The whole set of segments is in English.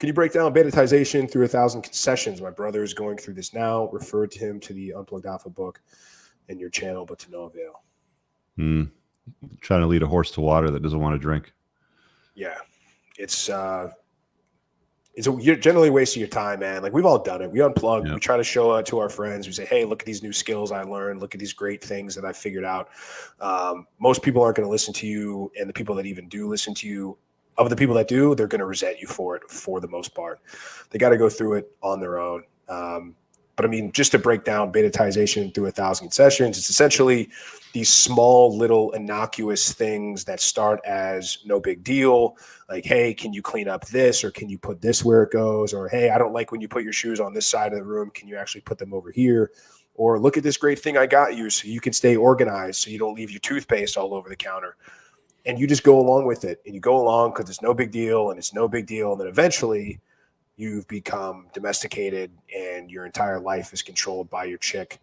Can you break down betatization through 1,000 sessions? My brother is going through this now. Referred to him to the Unplugged Alpha book and your channel, but to no avail. Trying to lead a horse to water that doesn't want to drink. Yeah, you're generally wasting your time, man. Like, we've all done it. We unplug. Yeah. We try to show it to our friends. We say, hey, look at these new skills I learned. Look at these great things that I figured out. Most people aren't going to listen to you. And the people that even do listen to you, of the people that do, they're going to resent you for it for the most part. They got to go through it on their own. But I mean, just to break down betatization through 1,000 sessions, it's essentially these small little innocuous things that start as no big deal. Like, hey, can you clean up this? Or can you put this where it goes? Or, hey, I don't like when you put your shoes on this side of the room. Can you actually put them over here? Or look at this great thing I got you so you can stay organized, so you don't leave your toothpaste all over the counter. And you just go along with it. And you go along because it's no big deal and it's no big deal. And then eventually you've become domesticated and your entire life is controlled by your chick,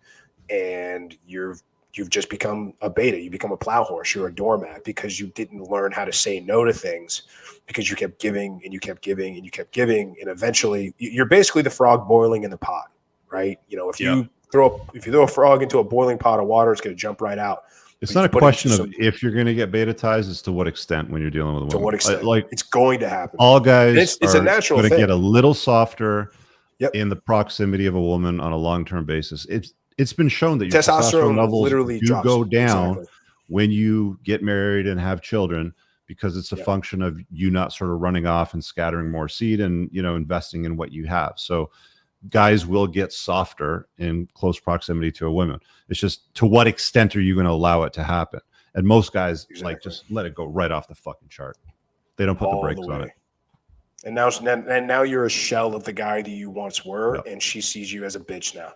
and you've just become a beta. You become a plow horse. You're a doormat because you didn't learn how to say no to things, because you kept giving and you kept giving and you kept giving. And eventually you're basically the frog boiling in the pot, right? You know, if you throw a frog into a boiling pot of water, it's going to jump right out. It's not a question of if you're going to get betatized, it's to what extent when you're dealing with a woman. To what extent? Like, it's going to happen. All guys it's a natural going thing. to get a little softer in the proximity of a woman on a long-term basis. It's been shown that your testosterone levels literally do go down when you get married and have children, because it's a function of you not sort of running off and scattering more seed and, you know, investing in what you have. So guys will get softer in close proximity to a woman. It's just, to what extent are you going to allow it to happen? And most guys like just let it go right off the fucking chart. They don't put the brakes on it. And now you're a shell of the guy that you once were, and she sees you as a bitch now.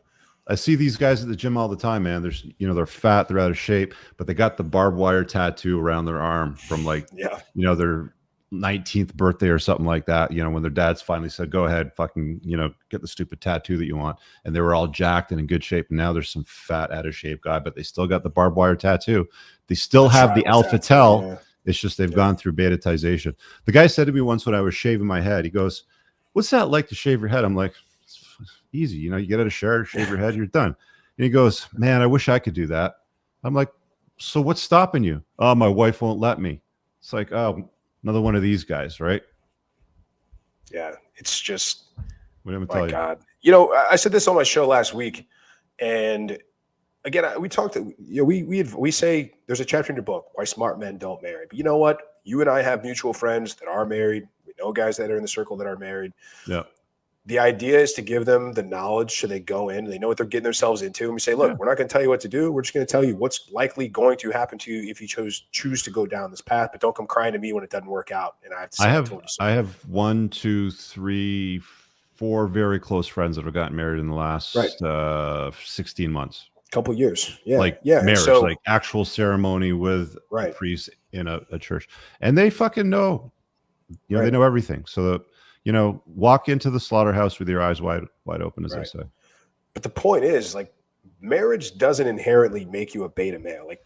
I see these guys at the gym all the time, man. There's, you know, they're fat, they're out of shape, but they got the barbed wire tattoo around their arm from like, you know, their 19th birthday or something like that. You know, when their dads finally said, go ahead, fucking, you know, get the stupid tattoo that you want. And they were all jacked and in good shape. And now there's some fat, out of shape guy, but they still got the barbed wire tattoo. They still have the alpha tell. Yeah. It's just they've gone through betatization. The guy said to me once when I was shaving my head, he goes, what's that like to shave your head? I'm like, it's easy. You know, you get out of shower, shave your head, you're done. And he goes, man, I wish I could do that. I'm like, so what's stopping you? Oh, my wife won't let me. It's like, oh, another one of these guys, right? Yeah, it's just, what am I tell you? God. You know, I said this on my show last week, and again, we talked. You know, we say there's a chapter in your book, Why Smart Men Don't Marry. But you know what? You and I have mutual friends that are married. We know guys that are in the circle that are married. Yeah. The idea is to give them the knowledge so they go in, they know what they're getting themselves into. And we say, look, we're not going to tell you what to do. We're just going to tell you what's likely going to happen to you if you choose to go down this path. But don't come crying to me when it doesn't work out. And I have to say, I have 1, 2, 3, 4 very close friends that have gotten married in the last 16 months. Couple years. Marriage, like actual ceremony with a priest in a church. And they fucking know, you know, they know everything. So you know, walk into the slaughterhouse with your eyes wide open, as I say. But the point is, like, marriage doesn't inherently make you a beta male. Like,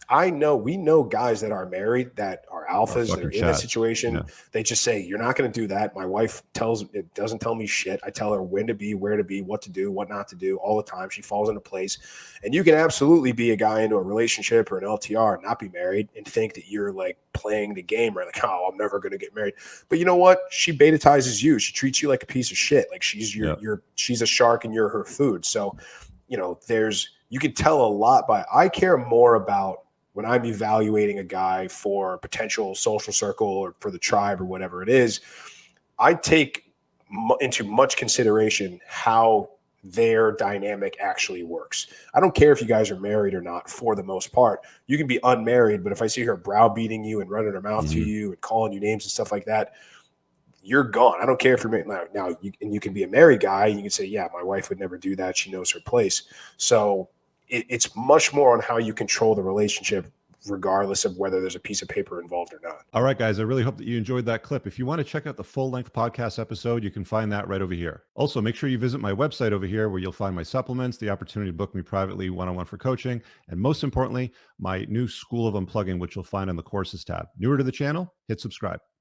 we know guys that are married that are alphas that are in that situation. Yeah. They just say, you're not going to do that. My wife doesn't tell me shit. I tell her when to be, where to be, what to do, what not to do all the time. She falls into place. And you can absolutely be a guy into a relationship or an LTR and not be married and think that you're like playing the game, right? Like, oh, I'm never going to get married. But you know what? She betatizes you. She treats you like a piece of shit. Like she's she's a shark and you're her food. So, you know, you can tell a lot I care more about when I'm evaluating a guy for potential social circle or for the tribe or whatever it is. I take into much consideration how their dynamic actually works. I don't care if you guys are married or not for the most part. You can be unmarried, but if I see her browbeating you and running her mouth to you and calling you names and stuff like that, you're gone. I don't care if you're married now. You can be a married guy and you can say, yeah, my wife would never do that. She knows her place. So it's much more on how you control the relationship, regardless of whether there's a piece of paper involved or not. All right, guys, I really hope that you enjoyed that clip. If you want to check out the full-length podcast episode, you can find that right over here. Also, make sure you visit my website over here where you'll find my supplements, the opportunity to book me privately one-on-one for coaching, and most importantly, my new School of Unplugging, which you'll find on the courses tab. Newer to the channel, hit subscribe.